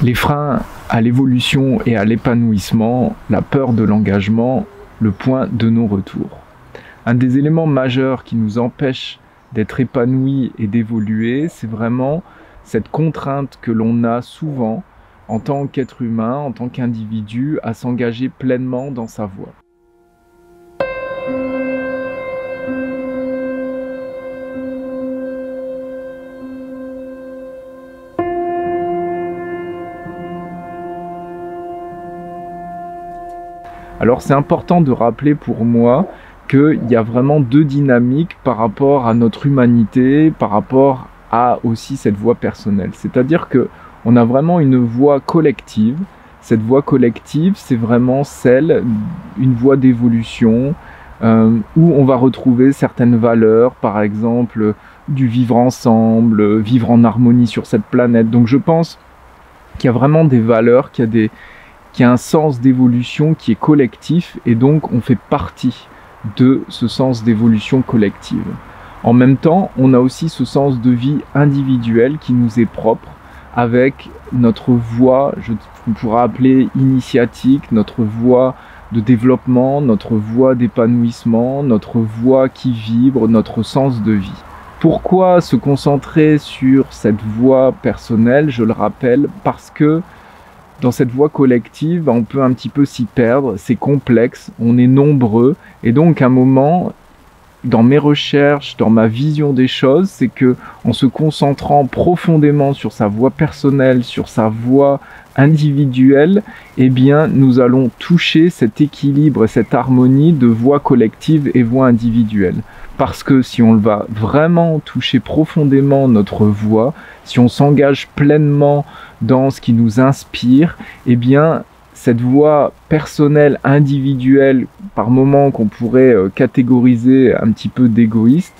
Les freins à l'évolution et à l'épanouissement, la peur de l'engagement, le point de non-retour. Un des éléments majeurs qui nous empêche d'être épanouis et d'évoluer, c'est vraiment cette contrainte que l'on a souvent en tant qu'être humain, en tant qu'individu, à s'engager pleinement dans sa voie. Alors c'est important de rappeler pour moi qu'il y a vraiment deux dynamiques par rapport à notre humanité, par rapport à aussi cette voie personnelle. C'est-à-dire qu'on a vraiment une voie collective. Cette voie collective, c'est vraiment une voie d'évolution où on va retrouver certaines valeurs, par exemple du vivre ensemble, vivre en harmonie sur cette planète. Donc je pense qu'il y a vraiment des valeurs, qu'il y a un sens d'évolution qui est collectif et donc on fait partie de ce sens d'évolution collective. En même temps, on a aussi ce sens de vie individuel qui nous est propre avec notre voie, on pourra appeler initiatique, notre voie de développement, notre voie d'épanouissement, notre voie qui vibre, notre sens de vie. Pourquoi se concentrer sur cette voie personnelle? Je le rappelle, parce que dans cette voie collective, on peut un petit peu s'y perdre, c'est complexe, on est nombreux, et donc à un moment, dans mes recherches, dans ma vision des choses, c'est que en se concentrant profondément sur sa voie personnelle, sur sa voie individuelle, eh bien, nous allons toucher cet équilibre, cette harmonie de voie collective et voie individuelle. Parce que si on va vraiment toucher profondément notre voie, si on s'engage pleinement dans ce qui nous inspire, eh bien, cette voie personnelle, individuelle, par moments qu'on pourrait catégoriser un petit peu d'égoïste,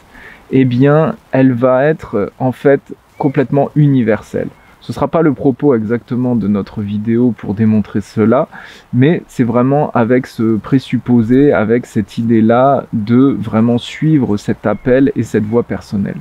eh bien, elle va être en fait complètement universelle. Ce ne sera pas le propos exactement de notre vidéo pour démontrer cela, mais c'est vraiment avec ce présupposé, avec cette idée-là de vraiment suivre cet appel et cette voie personnelle.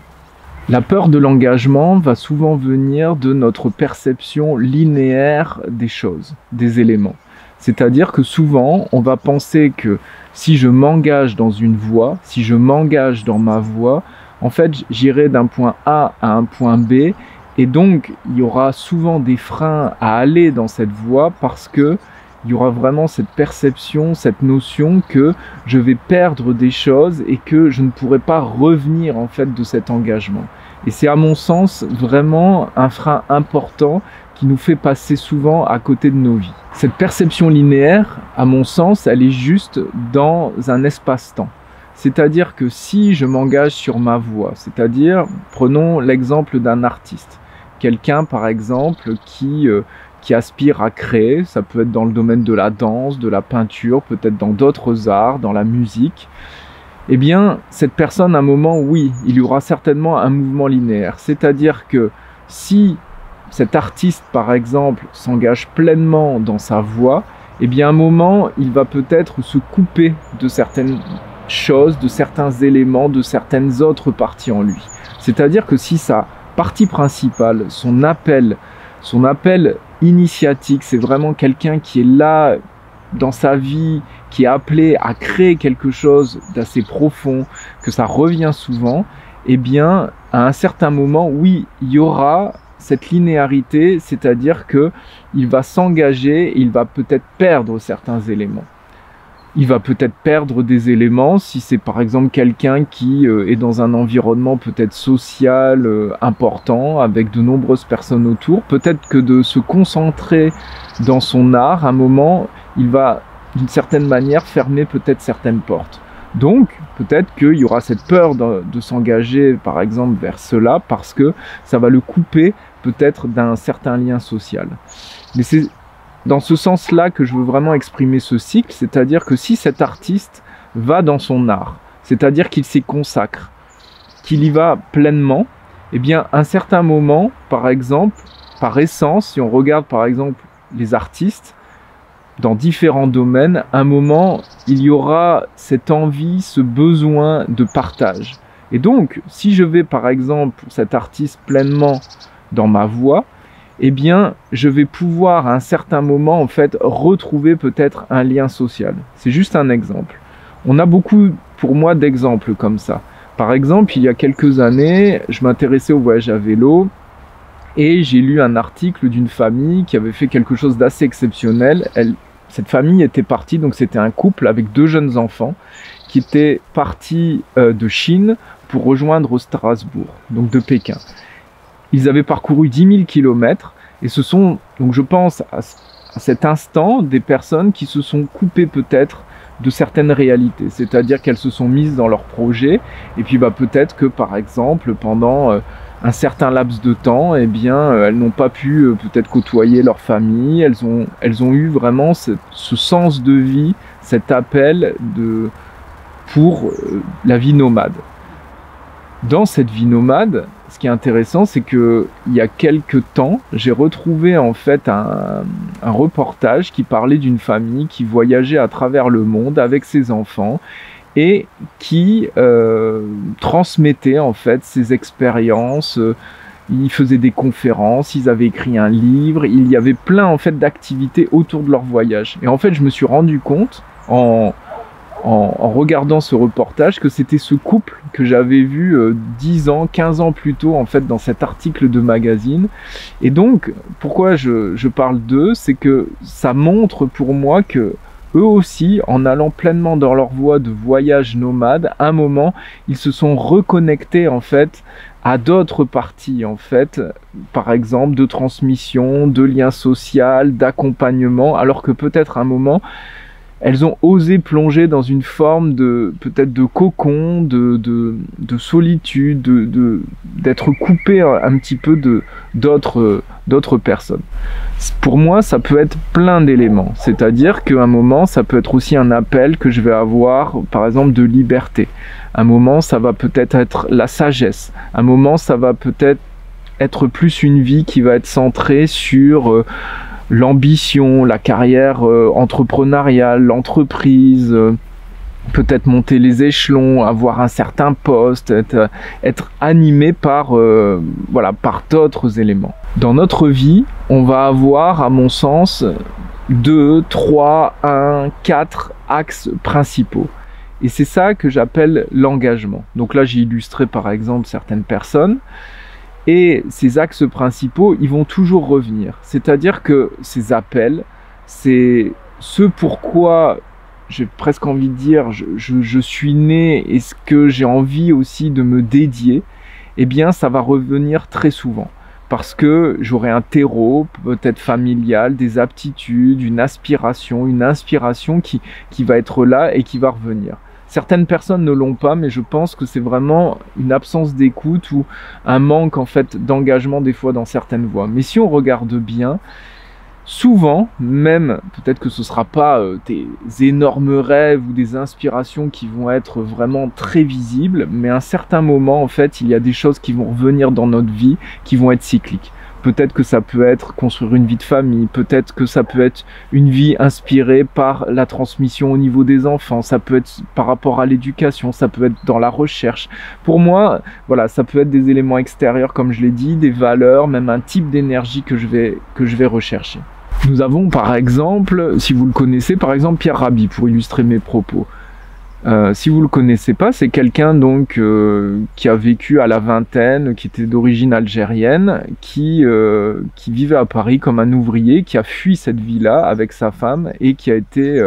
La peur de l'engagement va souvent venir de notre perception linéaire des choses, des éléments. C'est-à-dire que souvent, on va penser que si je m'engage dans une voie, si je m'engage dans ma voie, en fait, j'irai d'un point A à un point B, et donc il y aura souvent des freins à aller dans cette voie parce que il y aura vraiment cette perception, cette notion que je vais perdre des choses et que je ne pourrai pas revenir en fait de cet engagement. Et c'est à mon sens vraiment un frein important qui nous fait passer souvent à côté de nos vies. Cette perception linéaire, à mon sens, elle est juste dans un espace-temps. C'est-à-dire que si je m'engage sur ma voie, c'est-à-dire, prenons l'exemple d'un artiste, quelqu'un par exemple qui aspire à créer, ça peut être dans le domaine de la danse, de la peinture, peut-être dans d'autres arts, dans la musique, eh bien, cette personne, à un moment, oui, il y aura certainement un mouvement linéaire. C'est-à-dire que si cet artiste, par exemple, s'engage pleinement dans sa voie, eh bien, à un moment, il va peut-être se couper de certaines choses, de certains éléments, de certaines autres parties en lui. C'est-à-dire que si sa partie principale, son appel initiatique, c'est vraiment quelqu'un qui est là dans sa vie, qui est appelé à créer quelque chose d'assez profond, que ça revient souvent, eh bien, à un certain moment, oui, il y aura cette linéarité, c'est-à-dire qu'il va s'engager, il va peut-être perdre certains éléments. Il va peut-être perdre des éléments si c'est par exemple quelqu'un qui est dans un environnement peut-être social important, avec de nombreuses personnes autour. Peut-être que de se concentrer dans son art, à un moment, il va d'une certaine manière fermer peut-être certaines portes. Donc, peut-être qu'il y aura cette peur de s'engager, par exemple, vers cela, parce que ça va le couper peut-être d'un certain lien social. Mais c'est dans ce sens-là que je veux vraiment exprimer ce cycle, c'est-à-dire que si cet artiste va dans son art, c'est-à-dire qu'il s'y consacre, qu'il y va pleinement, eh bien, à un certain moment, par exemple, par essence, si on regarde par exemple les artistes, dans différents domaines, à un moment, il y aura cette envie, ce besoin de partage. Et donc, si je vais par exemple pour cet artiste pleinement dans ma voie, eh bien, je vais pouvoir à un certain moment, en fait, retrouver peut-être un lien social. C'est juste un exemple. On a beaucoup, pour moi, d'exemples comme ça. Par exemple, il y a quelques années, je m'intéressais au voyage à vélo et j'ai lu un article d'une famille qui avait fait quelque chose d'assez exceptionnel. Cette famille était partie, donc c'était un couple avec 2 jeunes enfants qui étaient partis de Chine pour rejoindre Strasbourg, donc de Pékin. Ils avaient parcouru 10 000 kilomètres et ce sont, donc je pense à cet instant, des personnes qui se sont coupées peut-être de certaines réalités, c'est-à-dire qu'elles se sont mises dans leur projet et puis peut-être que par exemple pendant un certain laps de temps, eh bien, elles n'ont pas pu peut-être côtoyer leur famille, elles ont eu vraiment ce sens de vie, cet appel pour la vie nomade. Dans cette vie nomade, ce qui est intéressant, c'est que il y a quelques temps, j'ai retrouvé en fait un reportage qui parlait d'une famille qui voyageait à travers le monde avec ses enfants et qui transmettait en fait ses expériences. Ils faisaient des conférences, ils avaient écrit un livre, il y avait plein en fait d'activités autour de leur voyage. Et en fait, je me suis rendu compte en regardant ce reportage que c'était ce couple que j'avais vu 10 ans, 15 ans plus tôt en fait dans cet article de magazine. Et donc, pourquoi je parle d'eux, c'est que ça montre pour moi que eux aussi, en allant pleinement dans leur voie de voyage nomade, à un moment, ils se sont reconnectés en fait à d'autres parties en fait, par exemple de transmission, de lien social, d'accompagnement, alors que peut-être à un moment, elles ont osé plonger dans une forme de peut-être de cocon, de solitude, d'être coupé un petit peu d'autres personnes. Pour moi, ça peut être plein d'éléments. C'est-à-dire qu'à un moment, ça peut être aussi un appel que je vais avoir, par exemple, de liberté. Un moment, ça va peut-être être la sagesse. Un moment, ça va peut-être être plus une vie qui va être centrée sur l'ambition, la carrière entrepreneuriale, l'entreprise, peut-être monter les échelons, avoir un certain poste, être animé par d'autres éléments. Dans notre vie, on va avoir, à mon sens, 2, 3, 1, 4 axes principaux. Et c'est ça que j'appelle l'engagement. Donc là, j'ai illustré par exemple certaines personnes. Et ces axes principaux, ils vont toujours revenir. C'est-à-dire que ces appels, c'est ce pourquoi, j'ai presque envie de dire, je suis né et ce que j'ai envie aussi de me dédier, eh bien ça va revenir très souvent. Parce que j'aurai un terreau, peut-être familial, des aptitudes, une aspiration, une inspiration qui va être là et qui va revenir. Certaines personnes ne l'ont pas, mais je pense que c'est vraiment une absence d'écoute ou un manque en fait d'engagement des fois dans certaines voies. Mais si on regarde bien, souvent, même peut-être que ce ne sera pas des énormes rêves ou des inspirations qui vont être vraiment très visibles, mais à un certain moment, en fait, il y a des choses qui vont revenir dans notre vie, qui vont être cycliques. Peut-être que ça peut être construire une vie de famille, peut-être que ça peut être une vie inspirée par la transmission au niveau des enfants, ça peut être par rapport à l'éducation, ça peut être dans la recherche. Pour moi, voilà, ça peut être des éléments extérieurs, comme je l'ai dit, des valeurs, même un type d'énergie que je vais rechercher. Nous avons par exemple, si vous le connaissez, par exemple Pierre Rabhi, pour illustrer mes propos. Si vous le connaissez pas, c'est quelqu'un donc qui a vécu à la vingtaine, qui était d'origine algérienne, qui vivait à Paris comme un ouvrier, qui a fui cette vie-là avec sa femme et qui a été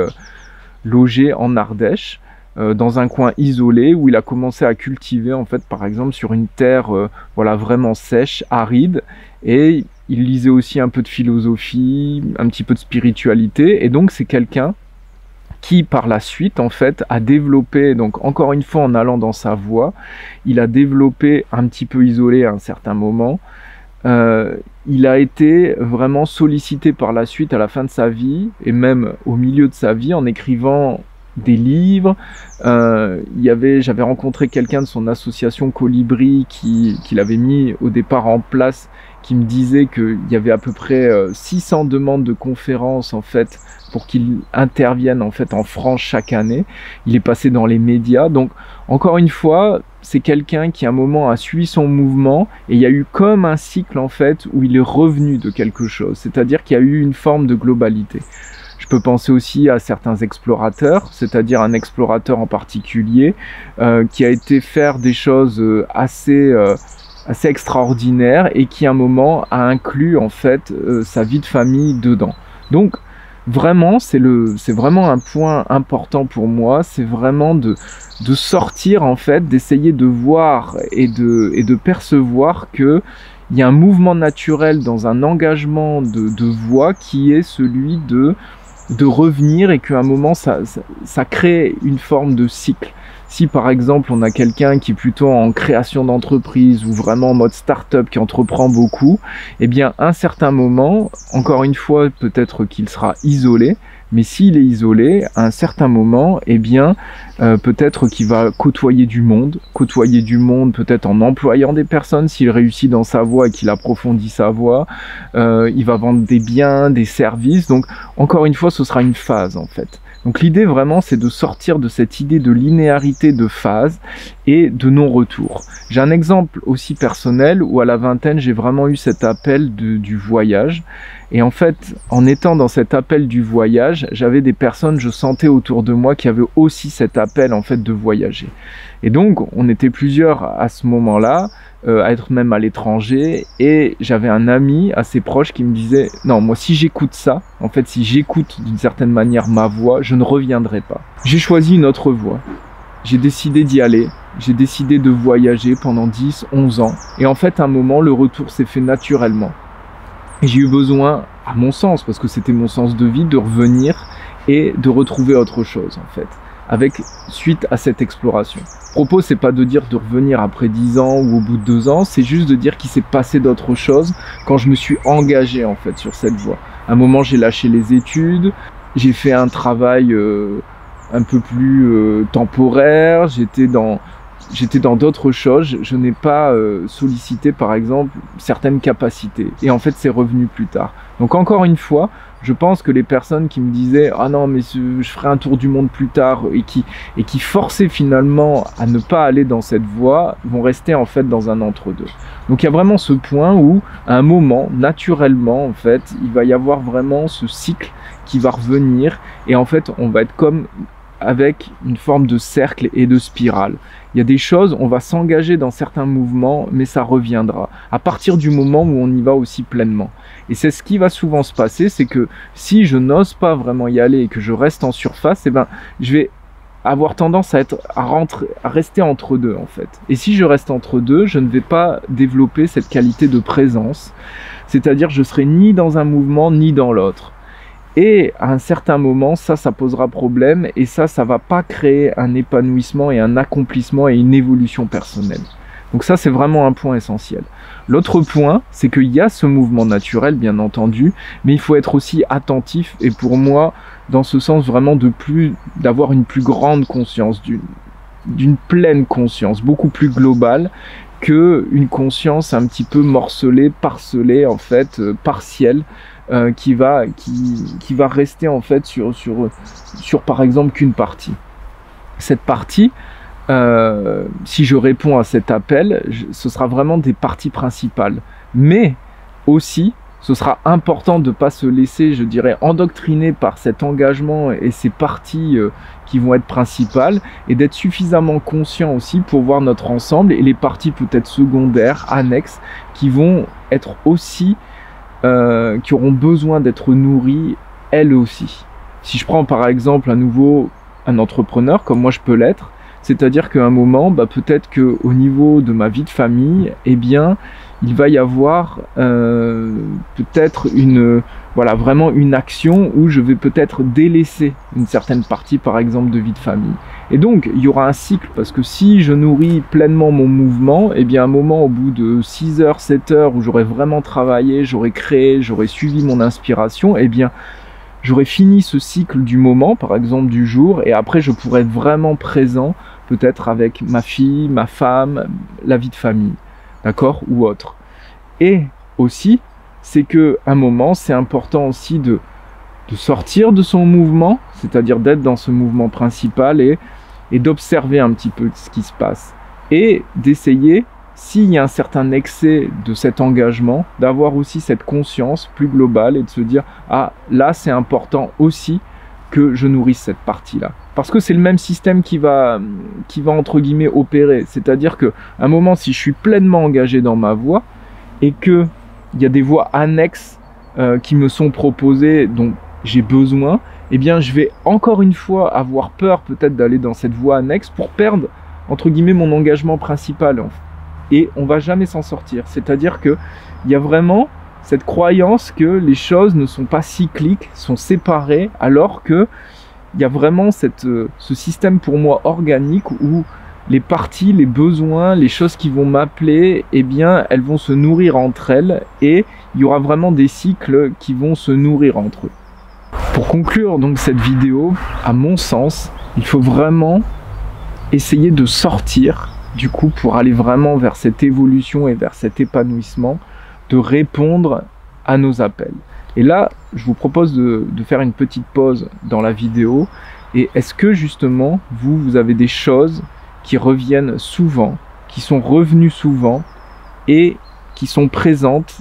logé en Ardèche, dans un coin isolé où il a commencé à cultiver en fait par exemple sur une terre vraiment sèche, aride, et il lisait aussi un peu de philosophie, un petit peu de spiritualité, et donc c'est quelqu'un qui par la suite en fait a développé, donc encore une fois en allant dans sa voie, il a développé un petit peu isolé à un certain moment, il a été vraiment sollicité par la suite à la fin de sa vie et même au milieu de sa vie en écrivant des livres. J'avais rencontré quelqu'un de son association Colibri qui l'avait mis au départ en place, qui me disait qu'il y avait à peu près 600 demandes de conférences en fait pour qu'il intervienne en fait en France chaque année. Il est passé dans les médias. Donc encore une fois, c'est quelqu'un qui à un moment a suivi son mouvement et il y a eu comme un cycle en fait où il est revenu de quelque chose. C'est-à-dire qu'il y a eu une forme de globalité. Je peux penser aussi à certains explorateurs, c'est-à-dire un explorateur en particulier qui a été faire des choses assez extraordinaires et qui à un moment a inclus en fait sa vie de famille dedans. Donc vraiment, c'est vraiment un point important pour moi, c'est vraiment de sortir en fait, d'essayer de voir et de percevoir que il y a un mouvement naturel dans un engagement de voix qui est celui de revenir et qu'à un moment ça crée une forme de cycle. Si par exemple on a quelqu'un qui est plutôt en création d'entreprise ou vraiment en mode start-up qui entreprend beaucoup, eh bien à un certain moment, encore une fois peut-être qu'il sera isolé, mais s'il est isolé, à un certain moment, eh bien peut-être qu'il va côtoyer du monde peut-être en employant des personnes, s'il réussit dans sa voie et qu'il approfondit sa voie, il va vendre des biens, des services, donc encore une fois ce sera une phase en fait. Donc l'idée vraiment c'est de sortir de cette idée de linéarité de phase et de non-retour. J'ai un exemple aussi personnel où à la vingtaine j'ai vraiment eu cet appel du voyage. Et en fait, en étant dans cet appel du voyage, j'avais des personnes, je sentais autour de moi qui avaient aussi cet appel en fait de voyager. Et donc, on était plusieurs à ce moment-là, à être même à l'étranger, et j'avais un ami assez proche qui me disait « Non, moi si j'écoute ça, en fait si j'écoute d'une certaine manière ma voix, je ne reviendrai pas. » J'ai choisi une autre voie. J'ai décidé d'y aller, j'ai décidé de voyager pendant 10, 11 ans, et en fait à un moment, le retour s'est fait naturellement. Et j'ai eu besoin, à mon sens, parce que c'était mon sens de vie, de revenir et de retrouver autre chose, en fait, suite à cette exploration. Le propos, c'est pas de dire de revenir après 10 ans ou au bout de 2 ans, c'est juste de dire qu'il s'est passé d'autres choses quand je me suis engagé, en fait, sur cette voie. À un moment, j'ai lâché les études, j'ai fait un travail un peu plus temporaire, j'étais dans d'autres choses, je n'ai pas sollicité par exemple certaines capacités et en fait c'est revenu plus tard. Donc encore une fois, je pense que les personnes qui me disaient ah non mais je ferai un tour du monde plus tard et qui forçaient finalement à ne pas aller dans cette voie vont rester en fait dans un entre-deux. Donc il y a vraiment ce point où à un moment naturellement en fait il va y avoir vraiment ce cycle qui va revenir et en fait on va être comme avec une forme de cercle et de spirale. Il y a des choses, on va s'engager dans certains mouvements, mais ça reviendra, à partir du moment où on y va aussi pleinement. Et c'est ce qui va souvent se passer, c'est que si je n'ose pas vraiment y aller et que je reste en surface, eh ben, je vais avoir tendance à rester entre deux en fait. Et si je reste entre deux, je ne vais pas développer cette qualité de présence, c'est-à-dire je serai ni dans un mouvement ni dans l'autre. Et à un certain moment, ça posera problème et ça va pas créer un épanouissement et un accomplissement et une évolution personnelle. Donc ça, c'est vraiment un point essentiel. L'autre point, c'est qu'il y a ce mouvement naturel, bien entendu, mais il faut être aussi attentif et pour moi, dans ce sens vraiment d'avoir une plus grande conscience, d'une pleine conscience, beaucoup plus globale qu'une conscience un petit peu morcelée, parcelée, en fait, partielle, qui va rester en fait sur par exemple qu'une partie. Cette partie, si je réponds à cet appel, ce sera vraiment des parties principales. Mais aussi, ce sera important de ne pas se laisser, je dirais, endoctriner par cet engagement et ces parties qui vont être principales et d'être suffisamment conscient aussi pour voir notre ensemble et les parties peut-être secondaires, annexes, qui vont être aussi qui auront besoin d'être nourries elles aussi. Si je prends par exemple à nouveau un entrepreneur comme moi je peux l'être, c'est-à-dire qu'à un moment, peut-être qu'au niveau de ma vie de famille, eh bien, il va y avoir peut-être vraiment une action où je vais peut-être délaisser une certaine partie, par exemple, de vie de famille. Et donc, il y aura un cycle, parce que si je nourris pleinement mon mouvement, eh bien, à un moment, au bout de 6 heures, 7 heures, où j'aurai vraiment travaillé, j'aurai créé, j'aurai suivi mon inspiration, eh bien, j'aurai fini ce cycle du moment, par exemple du jour, et après, je pourrai être vraiment présent, peut-être avec ma fille, ma femme, la vie de famille, d'accord, ou autre. Et aussi, c'est qu'à un moment, c'est important aussi de sortir de son mouvement, c'est-à-dire d'être dans ce mouvement principal et d'observer un petit peu ce qui se passe. Et d'essayer, s'il y a un certain excès de cet engagement, d'avoir aussi cette conscience plus globale et de se dire « Ah, là, c'est important aussi que je nourrisse cette partie-là. » Parce que c'est le même système qui va entre guillemets opérer. C'est-à-dire qu'à un moment, si je suis pleinement engagé dans ma voie et qu'il y a des voies annexes qui me sont proposées, dont j'ai besoin, eh bien je vais encore une fois avoir peur peut-être d'aller dans cette voie annexe pour perdre entre guillemets mon engagement principal. Et on va jamais s'en sortir. C'est-à-dire qu'il y a vraiment cette croyance que les choses ne sont pas cycliques, sont séparées, alors que il y a vraiment ce système pour moi organique où les parties, les besoins, les choses qui vont m'appeler, eh bien, elles vont se nourrir entre elles et il y aura vraiment des cycles qui vont se nourrir entre eux. Pour conclure donc cette vidéo, à mon sens, il faut vraiment essayer de sortir du coup pour aller vraiment vers cette évolution et vers cet épanouissement, de répondre à nos appels. Et là, je vous propose de faire une petite pause dans la vidéo. Et est-ce que justement, vous avez des choses qui reviennent souvent, qui sont revenues souvent et qui sont présentes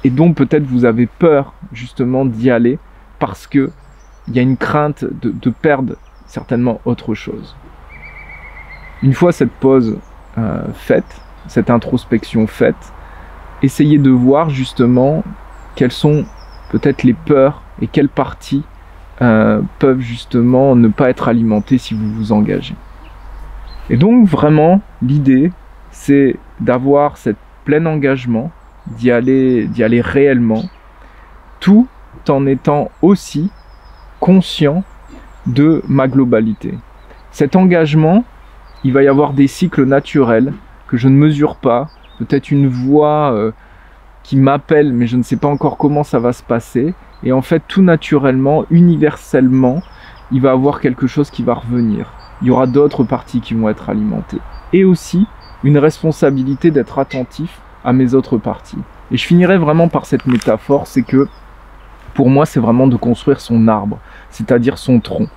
et dont peut-être vous avez peur justement d'y aller parce qu'il y a une crainte de perdre certainement autre chose. Une fois cette pause faite, cette introspection faite, essayez de voir justement quelles sont peut-être les peurs et quelles parties peuvent justement ne pas être alimentées si vous vous engagez. Et donc vraiment, l'idée, c'est d'avoir cet plein engagement, d'y aller réellement, tout en étant aussi conscient de ma globalité. Cet engagement, il va y avoir des cycles naturels que je ne mesure pas, peut-être une voix qui m'appelle, mais je ne sais pas encore comment ça va se passer. Et en fait, tout naturellement, universellement, il va y avoir quelque chose qui va revenir. Il y aura d'autres parties qui vont être alimentées. Et aussi, une responsabilité d'être attentif à mes autres parties. Et je finirai vraiment par cette métaphore, c'est que, pour moi, c'est vraiment de construire son arbre, c'est-à-dire son tronc.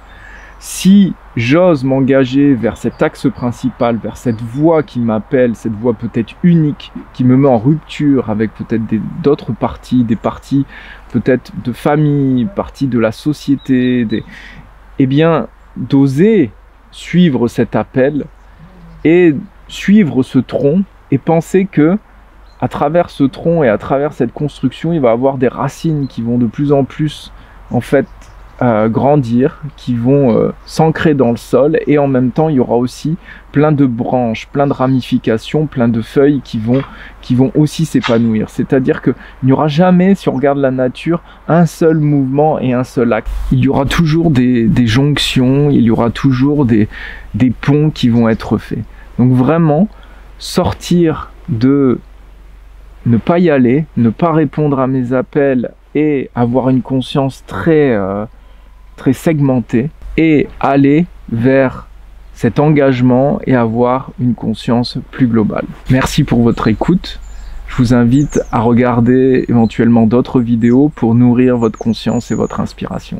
Si j'ose m'engager vers cet axe principal, vers cette voie qui m'appelle, cette voie peut-être unique, qui me met en rupture avec peut-être d'autres parties, des parties peut-être de famille, parties de la société, eh bien, d'oser suivre cet appel et suivre ce tronc et penser que à travers ce tronc et à travers cette construction, il va y avoir des racines qui vont de plus en plus en fait grandir, qui vont s'ancrer dans le sol, et en même temps il y aura aussi plein de branches, plein de ramifications, plein de feuilles qui vont aussi s'épanouir. C'est-à-dire qu'il n'y aura jamais, si on regarde la nature, un seul mouvement et un seul acte. Il y aura toujours des jonctions, il y aura toujours des ponts qui vont être faits. Donc vraiment, sortir de ne pas y aller, ne pas répondre à mes appels et avoir une conscience très segmentée et aller vers cet engagement et avoir une conscience plus globale. Merci pour votre écoute. Je vous invite à regarder éventuellement d'autres vidéos pour nourrir votre conscience et votre inspiration.